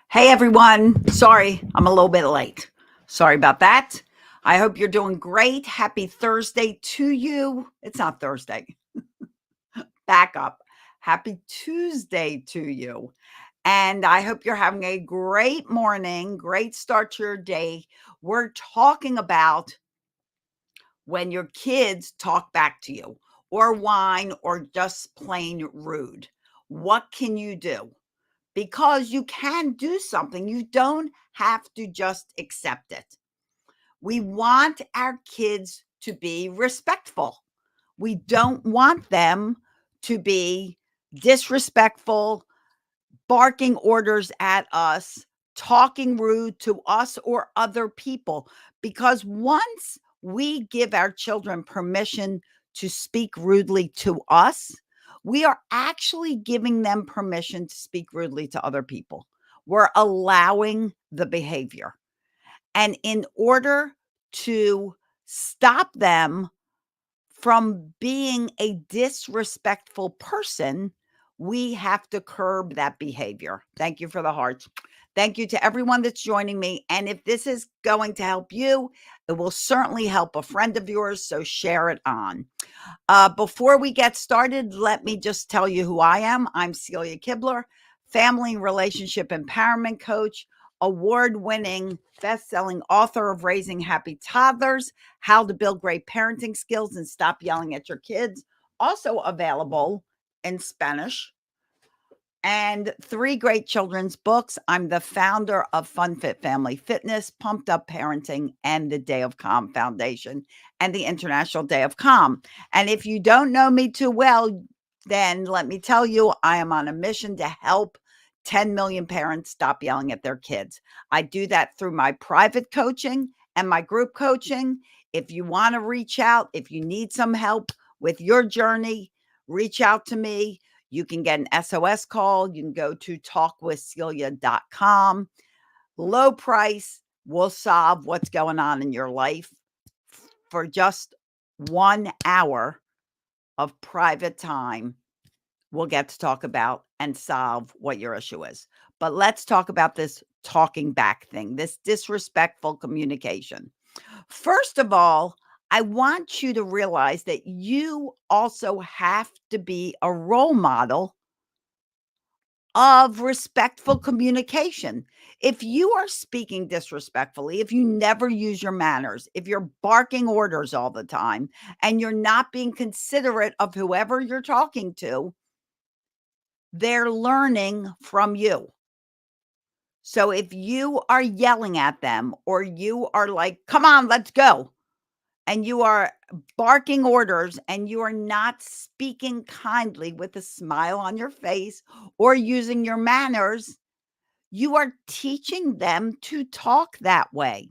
Hey everyone, sorry I'm a little bit late. Sorry about that. I hope you're doing great. Happy Thursday to you. It's not Thursday. Back up. Happy Tuesday to you. And I hope you're having a great morning, great start to your day. We're talking about when your kids talk back to you or whine or just plain rude. What can you do? Because you can do something. You don't have to just accept it. We want our kids to be respectful. We don't want them to be disrespectful, barking orders at us, talking rude to us or other people. Because once we give our children permission to speak rudely to us, we are actually giving them permission to speak rudely to other people. We're allowing the behavior. And in order to stop them from being a disrespectful person, we have to curb that behavior. Thank you for the hearts. Thank you to everyone that's joining me. And if this is going to help you, it will certainly help a friend of yours. So share it on. Before we get started, let me just tell you who I am. I'm Celia Kibler, family and relationship empowerment coach, award-winning, best-selling author of Raising Happy Toddlers, How to Build Great Parenting Skills and Stop Yelling at Your Kids, also available in Spanish, and 3 great children's books. I'm the founder of Fun Fit Family Fitness, Pumped Up Parenting, and the Day of Calm Foundation, and the International Day of Calm. And if you don't know me too well, then let me tell you, I am on a mission to help 10 million parents stop yelling at their kids. I do that through my private coaching and my group coaching. If you want to reach out, if you need some help with your journey, reach out to me. You can get an SOS call. You can go to talkwithcelia.com. Low price will solve what's going on in your life for just 1 hour of private time. We'll get to talk about and solve what your issue is. But let's talk about this talking back thing, this disrespectful communication. First of all, I want you to realize that you also have to be a role model of respectful communication. If you are speaking disrespectfully, if you never use your manners, if you're barking orders all the time, and you're not being considerate of whoever you're talking to, they're learning from you. So if you are yelling at them or you are like, come on, let's go, and you are barking orders and you are not speaking kindly with a smile on your face or using your manners, you are teaching them to talk that way.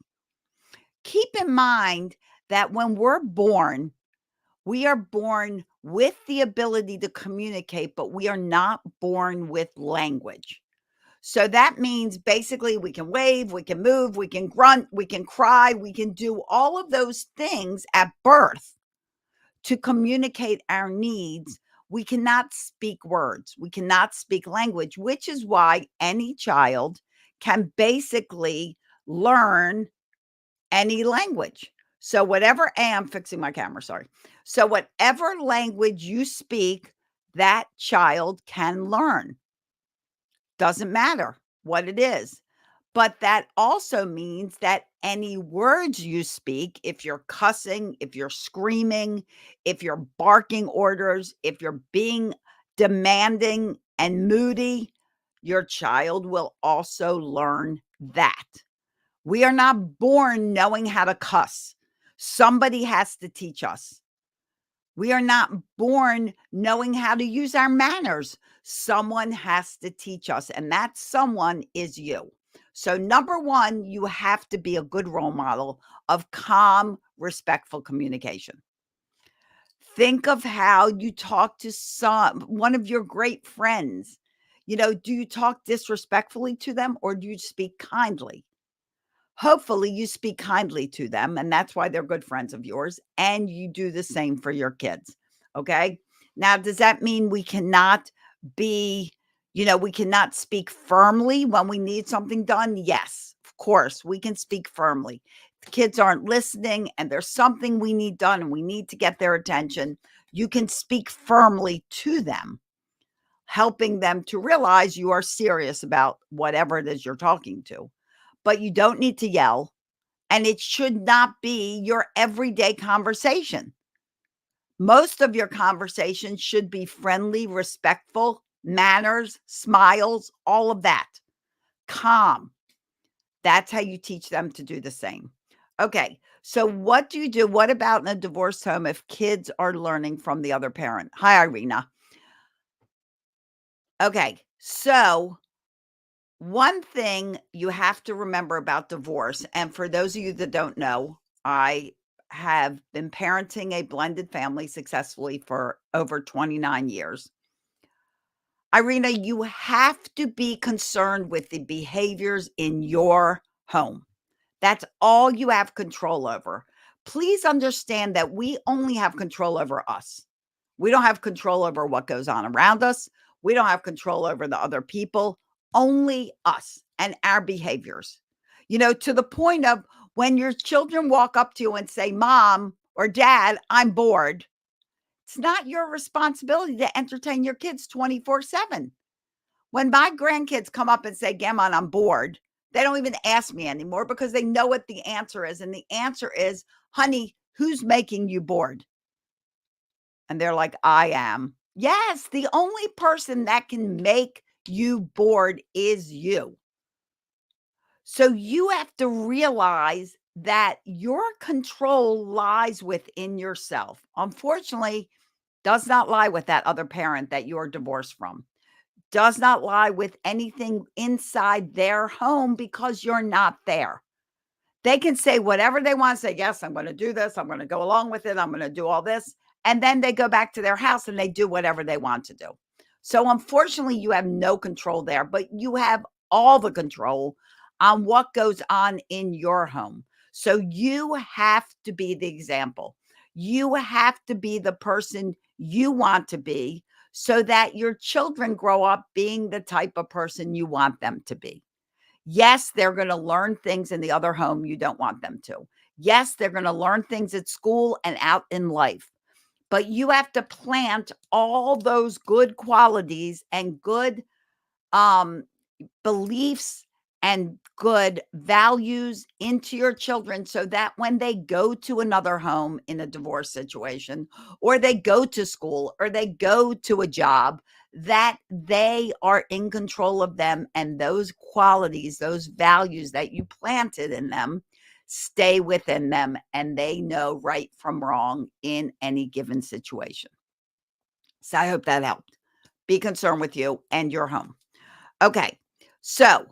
Keep in mind that when we're born, we are born with the ability to communicate, but we are not born with language. So that means basically we can wave, we can move, we can grunt, we can cry, we can do all of those things at birth to communicate our needs. We cannot speak words. We cannot speak language, which is why any child can basically learn any language. So whatever, I'm fixing my camera, sorry. So whatever language you speak, that child can learn. Doesn't matter what it is. But that also means that any words you speak, if you're cussing, if you're screaming, if you're barking orders, if you're being demanding and moody, your child will also learn that. We are not born knowing how to cuss. Somebody has to teach us. We are not born knowing how to use our manners. Someone has to teach us, and that someone is you. So, number one, you have to be a good role model of calm, respectful communication. Think of how you talk to one of your great friends. Do you talk disrespectfully to them or do you speak kindly? Hopefully, you speak kindly to them, and that's why they're good friends of yours, and you do the same for your kids, okay? Now, does that mean we cannot be, We cannot speak firmly when we need something done. Yes, of course, we can speak firmly. The kids aren't listening and there's something we need done and we need to get their attention. You can speak firmly to them, helping them to realize you are serious about whatever it is you're talking to. But you don't need to yell, and it should not be your everyday conversation. Most of your conversations should be friendly, respectful, manners, smiles, all of that. Calm. That's how you teach them to do the same. Okay. So what do you do? What about in a divorced home if kids are learning from the other parent? Hi, Irina. Okay. So one thing you have to remember about divorce, and for those of you that don't know, I have been parenting a blended family successfully for over 29 years. Irina, you have to be concerned with the behaviors in your home. That's all you have control over. Please understand that we only have control over us. We don't have control over what goes on around us. We don't have control over the other people, only us and our behaviors. To the point of when your children walk up to you and say, Mom or Dad, I'm bored. It's not your responsibility to entertain your kids 24/7. When my grandkids come up and say, Grandma, I'm bored, they don't even ask me anymore because they know what the answer is. And the answer is, honey, who's making you bored? And they're like, I am. Yes, the only person that can make you bored is you. So you have to realize that your control lies within yourself. Unfortunately, does not lie with that other parent that you're divorced from. Does not lie with anything inside their home because you're not there. They can say whatever they want to say. Yes, I'm going to do this. I'm going to go along with it. I'm going to do all this. And then they go back to their house and they do whatever they want to do. So unfortunately, you have no control there, but you have all the control on what goes on in your home. So you have to be the example. You have to be the person you want to be so that your children grow up being the type of person you want them to be. Yes, they're going to learn things in the other home you don't want them to. Yes, they're going to learn things at school and out in life. But you have to plant all those good qualities and good um, beliefs and good values into your children so that when they go to another home in a divorce situation, or they go to school, or they go to a job, that they are in control of them, and those qualities, those values that you planted in them stay within them, and they know right from wrong in any given situation. So I hope that helped. Be concerned with you and your home. Okay. So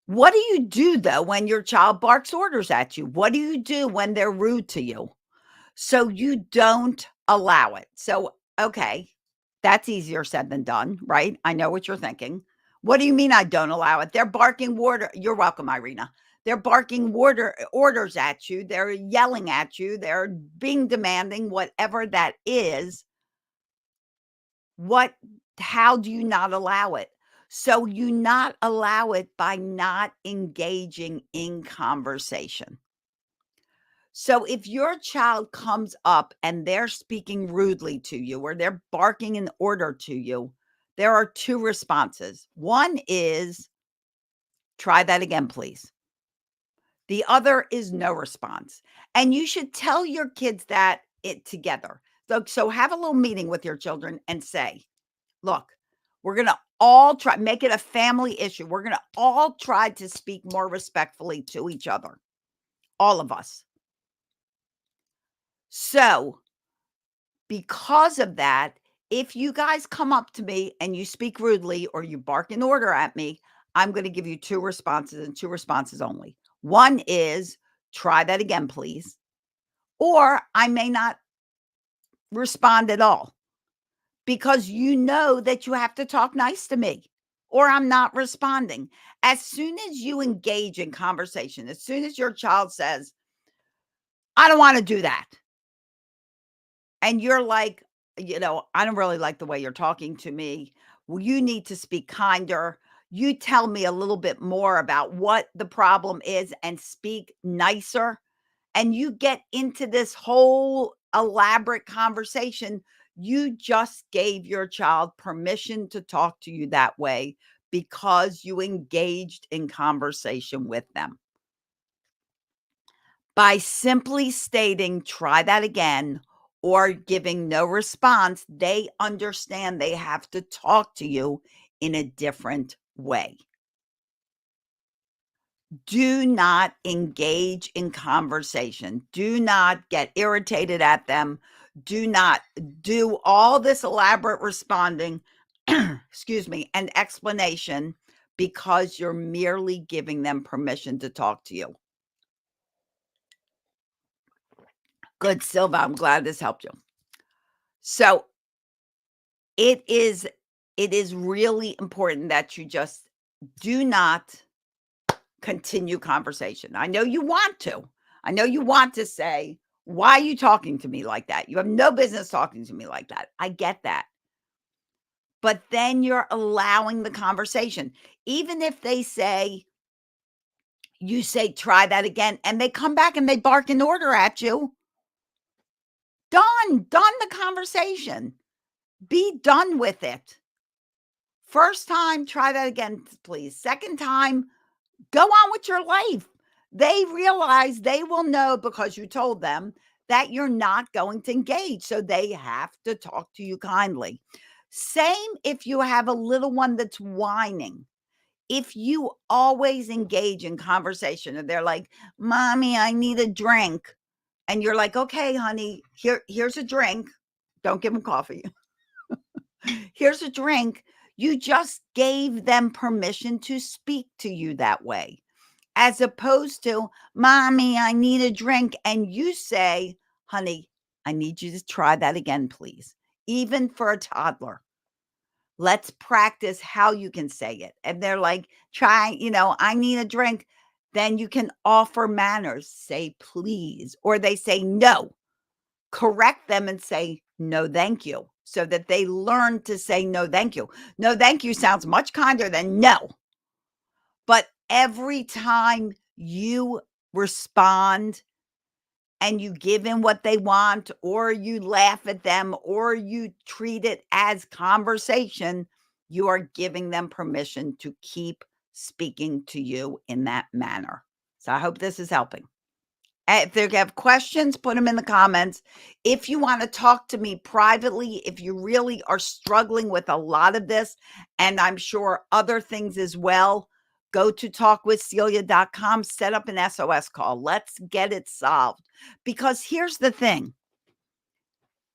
what do you do though when your child barks orders at you? What do you do when they're rude to you? So you don't allow it. So, okay, that's easier said than done, right? I know what you're thinking. What do you mean I don't allow it? They're barking water. You're welcome, Irina. They're barking orders at you. They're yelling at you. They're being demanding, whatever that is. What how do you not allow it? So you not allow it by not engaging in conversation. So if your child comes up and they're speaking rudely to you or they're barking an order to you, there are two responses. One is, try that again, please. The other is no response. And you should tell your kids that it together. So have a little meeting with your children and say, look, we're going to all try, make it a family issue. We're going to all try to speak more respectfully to each other, all of us. So, because of that, if you guys come up to me and you speak rudely or you bark an order at me, I'm going to give you two responses and two responses only. One is, try that again, please. Or I may not respond at all, because you know that you have to talk nice to me or I'm not responding. As soon as you engage in conversation, as soon as your child says, I don't want to do that, and you're like, I don't really like the way you're talking to me. You need to speak kinder. You tell me a little bit more about what the problem is and speak nicer. And you get into this whole elaborate conversation. You just gave your child permission to talk to you that way because you engaged in conversation with them. By simply stating, try that again, or giving no response, they understand they have to talk to you in a different way. Do not engage in conversation. Do not get irritated at them. Do not do all this elaborate responding, excuse me, and explanation because you're merely giving them permission to talk to you. Good, Silva. I'm glad this helped you. So it is really important that you just do not continue conversation. I know you want to. I know you want to say, "Why are you talking to me like that? You have no business talking to me like that." I get that. But then you're allowing the conversation. Even if they say you say, "Try that again," and they come back and they bark an order at you, done the conversation. Be done with it. First time, try that again, please. Second time, go on with your life. They realize they will know because you told them that you're not going to engage. So they have to talk to you kindly. Same if you have a little one that's whining. If you always engage in conversation and they're like, "Mommy, I need a drink." And you're like, "Okay, honey, here's a drink." Don't give them coffee. Here's a drink. You just gave them permission to speak to you that way, as opposed to, "Mommy, I need a drink." And you say, "Honey, I need you to try that again, please." Even for a toddler, let's practice how you can say it. And they're like, "I need a drink." Then you can offer manners, say, "Please," or they say, "No." Correct them and say, "No, thank you," so that they learn to say, "No, thank you." "No, thank you" sounds much kinder than "no." But every time you respond and you give them what they want, or you laugh at them, or you treat it as conversation, you are giving them permission to keep speaking to you in that manner. So I hope this is helping. If they have questions, put them in the comments. If you want to talk to me privately, if you really are struggling with a lot of this, and I'm sure other things as well, go to talkwithcelia.com, set up an SOS call. Let's get it solved. Because here's the thing.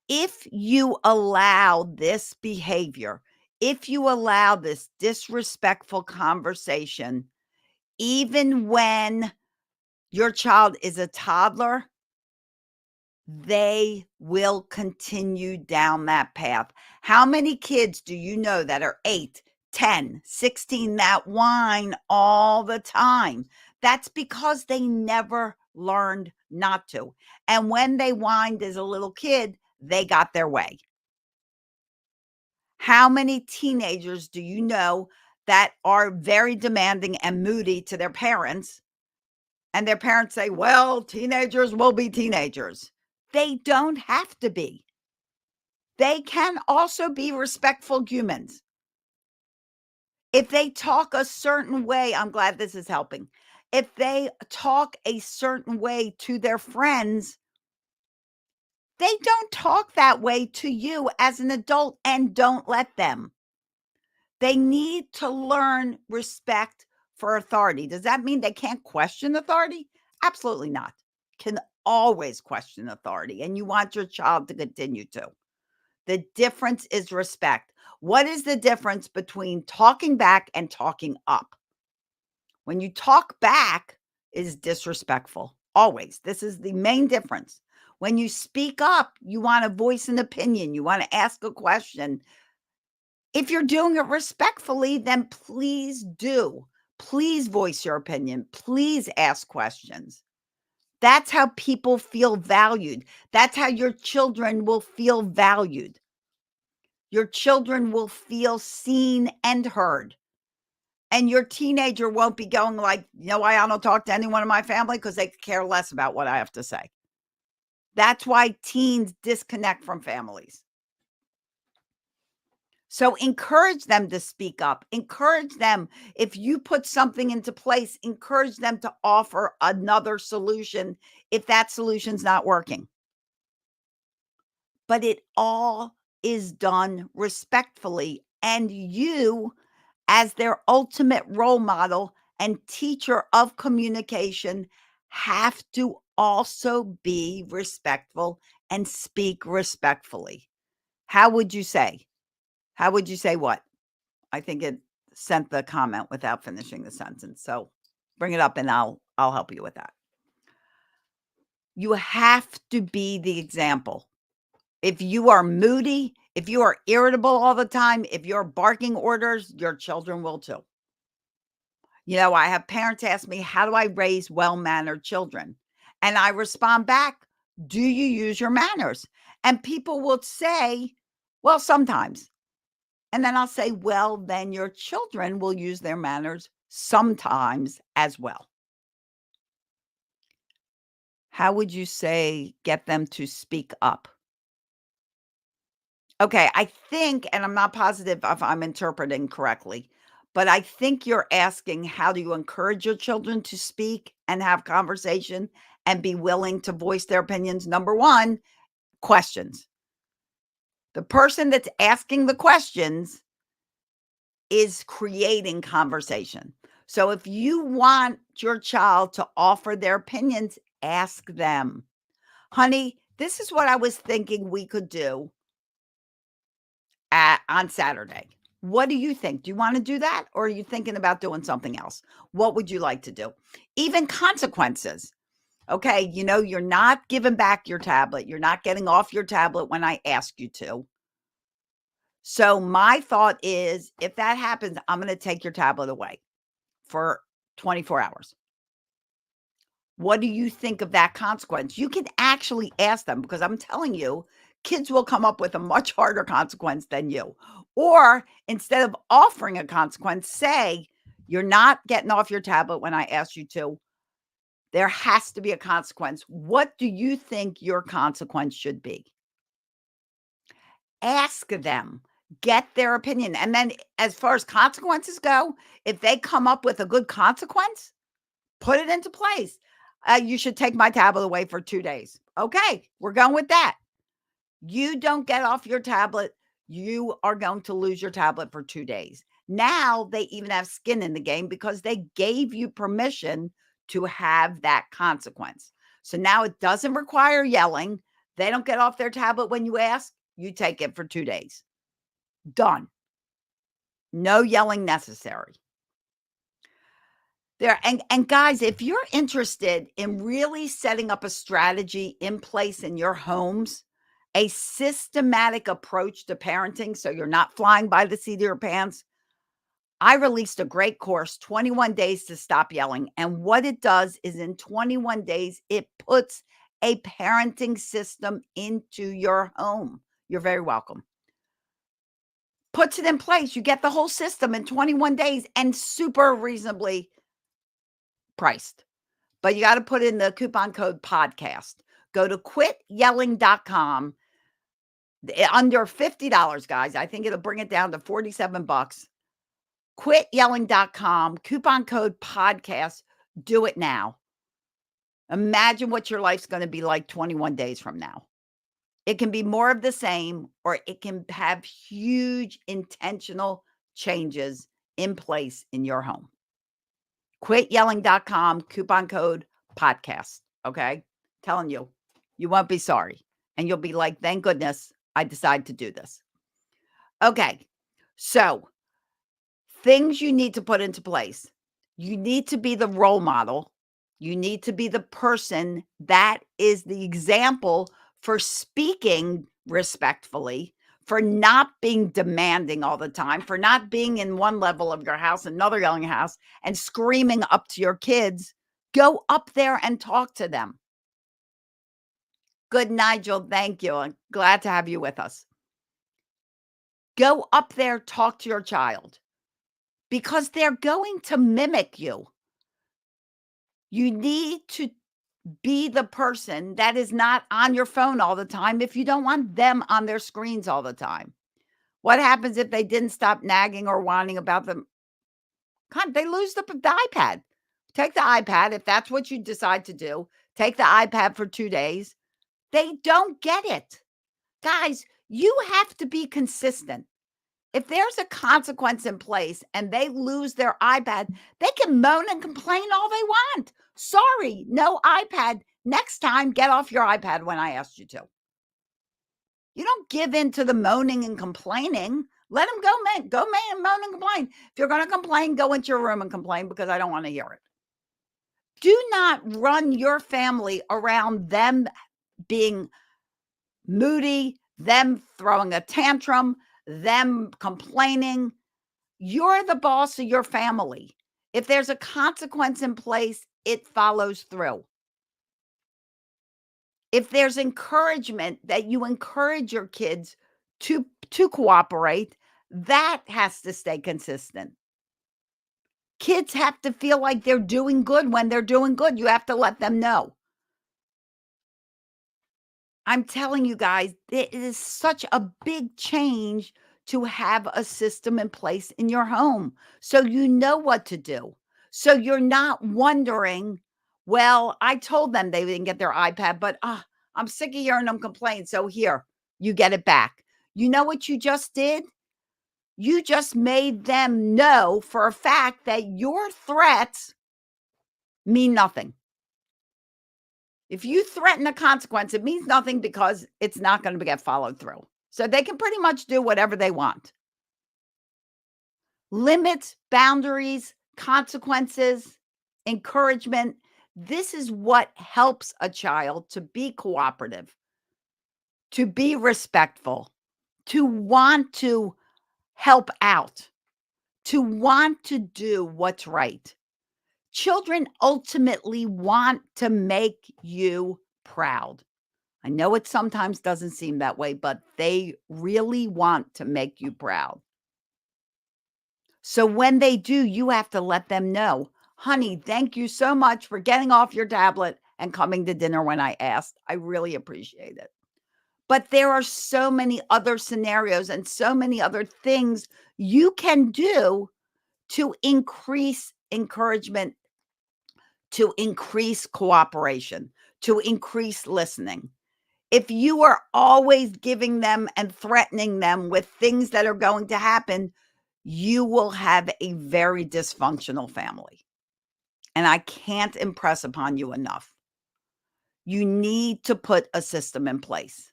If you allow this behavior, if you allow this disrespectful conversation, even when your child is a toddler, they will continue down that path. How many kids do you know that are 8, 10, 16 that whine all the time? That's because they never learned not to. And when they whined as a little kid, they got their way. How many teenagers do you know that are very demanding and moody to their parents? And their parents say, "Well, teenagers will be teenagers." They don't have to be. They can also be respectful humans. If they talk a certain way, I'm glad this is helping. If they talk a certain way to their friends, they don't talk that way to you as an adult, and don't let them. They need to learn respect for authority. Does that mean they can't question authority? Absolutely not. Can always question authority, and you want your child to continue to. The difference is respect. What is the difference between talking back and talking up? When you talk back is disrespectful. Always. This is the main difference. When you speak up, you want to voice an opinion, you want to ask a question. If you're doing it respectfully, then please do. Please voice your opinion. Please ask questions. That's how people feel valued. That's how your children will feel valued. Your children will feel seen and heard. And your teenager won't be going like, "You know why I don't talk to anyone in my family? Because they care less about what I have to say." That's why teens disconnect from families. So encourage them to speak up. Encourage them. If you put something into place, encourage them to offer another solution if that solution's not working. But it all is done respectfully. And you, as their ultimate role model and teacher of communication, have to also be respectful and speak respectfully. How would you say? How would you say what? I think it sent the comment without finishing the sentence. So bring it up and I'll help you with that. You have to be the example. If you are moody, if you are irritable all the time, if you're barking orders, your children will too. You know, I have parents ask me, how do I raise well-mannered children? And I respond back, do you use your manners? And people will say, well, sometimes. And then I'll say, well, then your children will use their manners sometimes as well. How would you say get them to speak up? Okay, I think, and I'm not positive if I'm interpreting correctly, but I think you're asking how do you encourage your children to speak and have conversation and be willing to voice their opinions? Number one, questions. The person that's asking the questions is creating conversation. So if you want your child to offer their opinions, ask them, honey, this is what I was thinking we could do on Saturday. What do you think? Do you want to do that? Or are you thinking about doing something else? What would you like to do? Even consequences. Okay, you know, you're not giving back your tablet. You're not getting off your tablet when I ask you to. So my thought is if that happens, I'm going to take your tablet away for 24 hours. What do you think of that consequence? You can actually ask them because I'm telling you, kids will come up with a much harder consequence than you. Or instead of offering a consequence, say, you're not getting off your tablet when I ask you to. There has to be a consequence. What do you think your consequence should be? Ask them, get their opinion. And then, as far as consequences go, if they come up with a good consequence, put it into place. You should take my tablet away for 2 days. Okay, we're going with that. You don't get off your tablet, you are going to lose your tablet for 2 days. Now they even have skin in the game because they gave you permission to have that consequence. So now it doesn't require yelling. They don't get off their tablet when you ask, you take it for 2 days. Done. No yelling necessary. There and guys, if you're interested in really setting up a strategy in place in your homes, a systematic approach to parenting so you're not flying by the seat of your pants, I released a great course, 21 Days to Stop Yelling. And what it does is in 21 days, it puts a parenting system into your home. You're very welcome. Puts it in place. You get the whole system in 21 days and super reasonably priced. But you got to put in the coupon code podcast. Go to quityelling.com. Under $50, guys. I think it'll bring it down to 47 bucks. Quityelling.com, coupon code podcast. Do it now. Imagine what your life's going to be like 21 days from now. It can be more of the same, or it can have huge intentional changes in place in your home. Quityelling.com, coupon code podcast. Okay. Telling you, you won't be sorry. And you'll be like, thank goodness I decided to do this. Okay. So, things you need to put into place. You need to be the role model. You need to be the person that is the example for speaking respectfully, for not being demanding all the time, for not being in one level of your house, another yelling house, and screaming up to your kids. Go up there and talk to them. Good, Nigel. Thank you. I'm glad to have you with us. Go up there, talk to your child because they're going to mimic you. You need to be the person that is not on your phone all the time if you don't want them on their screens all the time. What happens if they didn't stop nagging or whining about them? They lose the iPad. Take the iPad if that's what you decide to do. Take the iPad for 2 days. They don't get it. Guys, you have to be consistent. If there's a consequence in place and they lose their iPad, they can moan and complain all they want. Sorry, no iPad. Next time, get off your iPad when I asked you to. You don't give in to the moaning and complaining. Let them go moan and complain. If you're going to complain, go into your room and complain because I don't want to hear it. Do not run your family around them being moody, them throwing a tantrum, them complaining. You're the boss of your family. If there's a consequence in place, it follows through. If there's encouragement that you encourage your kids to cooperate, that has to stay consistent. Kids have to feel like they're doing good when they're doing good. You have to let them know. I'm telling you guys, it is such a big change to have a system in place in your home so you know what to do. So you're not wondering, well, I told them they didn't get their iPad, but I'm sick of hearing them complain. So here, you get it back. You know what you just did? You just made them know for a fact that your threats mean nothing. If you threaten a consequence, it means nothing because it's not going to get followed through. So they can pretty much do whatever they want. Limits, boundaries, consequences, encouragement. This is what helps a child to be cooperative, to be respectful, to want to help out, to want to do what's right. Children ultimately want to make you proud. I know it sometimes doesn't seem that way, but they really want to make you proud. So when they do, you have to let them know, honey, thank you so much for getting off your tablet and coming to dinner when I asked. I really appreciate it. But there are so many other scenarios and so many other things you can do to increase encouragement, to increase cooperation, to increase listening. If you are always giving them and threatening them with things that are going to happen, you will have a very dysfunctional family. And I can't impress upon you enough. You need to put a system in place.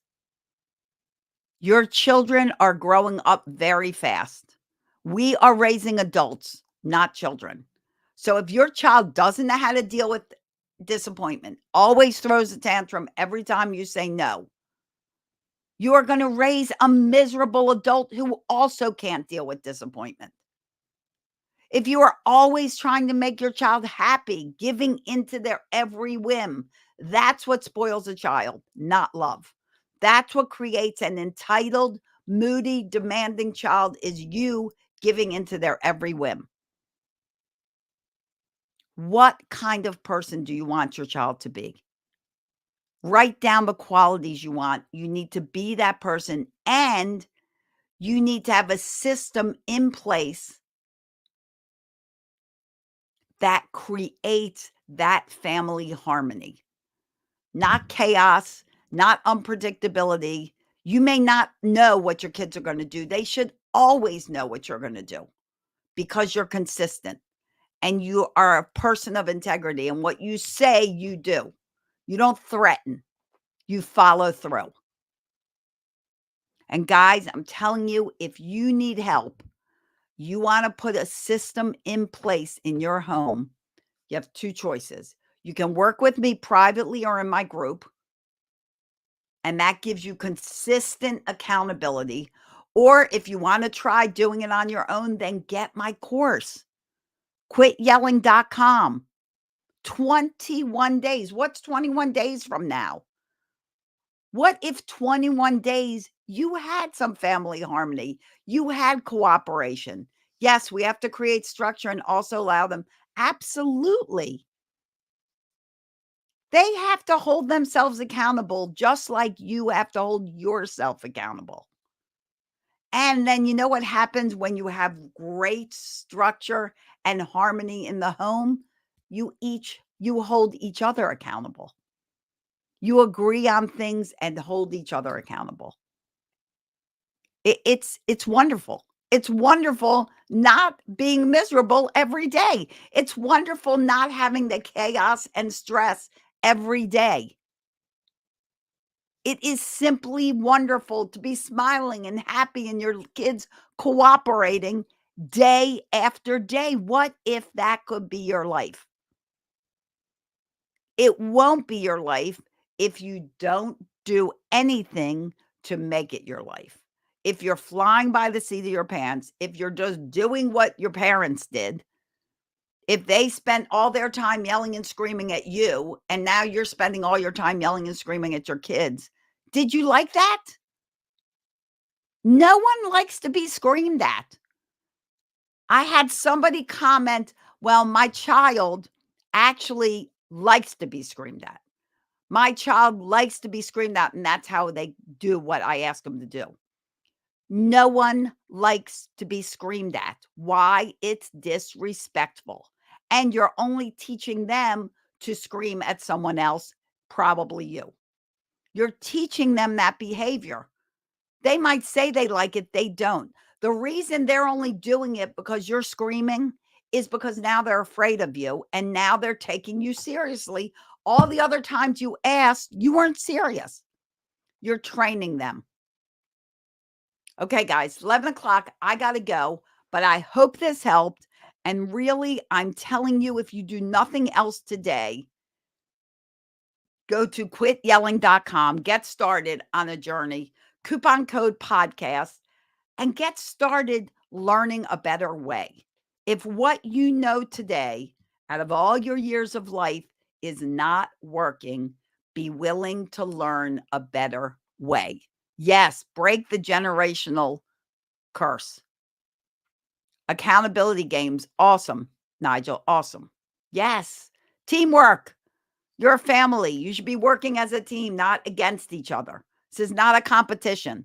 Your children are growing up very fast. We are raising adults, not children. So if your child doesn't know how to deal with disappointment, always throws a tantrum every time you say no, you are going to raise a miserable adult who also can't deal with disappointment. If you are always trying to make your child happy, giving into their every whim, that's what spoils a child, not love. That's what creates an entitled, moody, demanding child is you giving into their every whim. What kind of person do you want your child to be? Write down the qualities you want. You need to be that person, and you need to have a system in place that creates that family harmony, not chaos, not unpredictability. You may not know what your kids are going to do. They should always know what you're going to do because you're consistent and you are a person of integrity. And what you say, you do. You don't threaten, you follow through. And guys, I'm telling you, if you need help, you want to put a system in place in your home, you have two choices. You can work with me privately or in my group, and that gives you consistent accountability. Or if you want to try doing it on your own, then get my course, quityelling.com. 21 days. What's 21 days from now? What if 21 days You had some family harmony. You had cooperation. Yes, we have to create structure and also allow them. Absolutely. They have to hold themselves accountable just like you have to hold yourself accountable. And then you know what happens when you have great structure and harmony in the home? You hold each other accountable. You agree on things and hold each other accountable. It's wonderful. It's wonderful not being miserable every day. It's wonderful not having the chaos and stress every day. It is simply wonderful to be smiling and happy and your kids cooperating day after day. What if that could be your life? It won't be your life if you don't do anything to make it your life. If you're flying by the seat of your pants, if you're just doing what your parents did, if they spent all their time yelling and screaming at you, and now you're spending all your time yelling and screaming at your kids, did you like that? No one likes to be screamed at. I had somebody comment, "Well, my child actually likes to be screamed at. My child likes to be screamed at, and that's how they do what I ask them to do." No one likes to be screamed at. Why? It's disrespectful. And you're only teaching them to scream at someone else, probably you. You're teaching them that behavior. They might say they like it, they don't. The reason they're only doing it because you're screaming is because now they're afraid of you and now they're taking you seriously. All the other times you asked, you weren't serious. You're training them. Okay, guys, 11 o'clock. I got to go, but I hope this helped. And really, I'm telling you, if you do nothing else today, go to quityelling.com, get started on a journey, coupon code podcast, and get started learning a better way. If what you know today, out of all your years of life, is not working, be willing to learn a better way. Yes, break the generational curse. Accountability games, awesome, Nigel, awesome. Yes, teamwork. You're a family. You should be working as a team, not against each other. This is not a competition.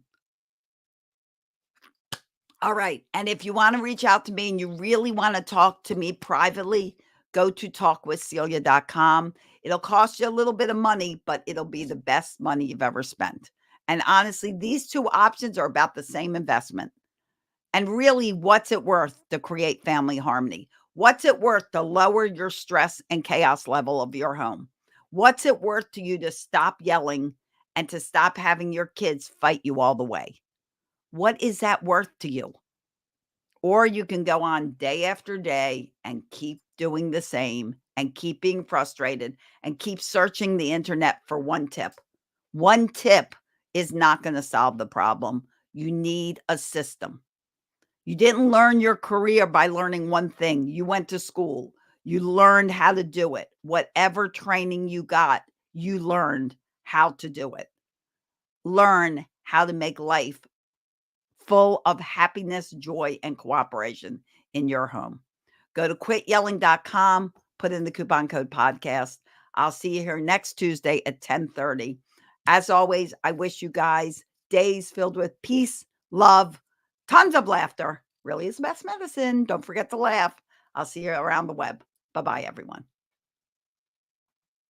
All right. And if you want to reach out to me and you really want to talk to me privately, go to talkwithcelia.com. It'll cost you a little bit of money, but it'll be the best money you've ever spent. And honestly, these two options are about the same investment. And really, what's it worth to create family harmony? What's it worth to lower your stress and chaos level of your home? What's it worth to you to stop yelling and to stop having your kids fight you all the way? What is that worth to you? Or you can go on day after day and keep doing the same and keep being frustrated and keep searching the internet for one tip. One tip is not going to solve the problem. You need a system. You didn't learn your career by learning one thing. You went to school. You learned how to do it. Whatever training you got, you learned how to do it. Learn how to make life full of happiness, joy, and cooperation in your home. Go to quityelling.com, put in the coupon code podcast. I'll see you here next Tuesday at 10:30. As always, I wish you guys days filled with peace, love, tons of laughter. Really is the best medicine. Don't forget to laugh. I'll see you around the web. Bye-bye, everyone.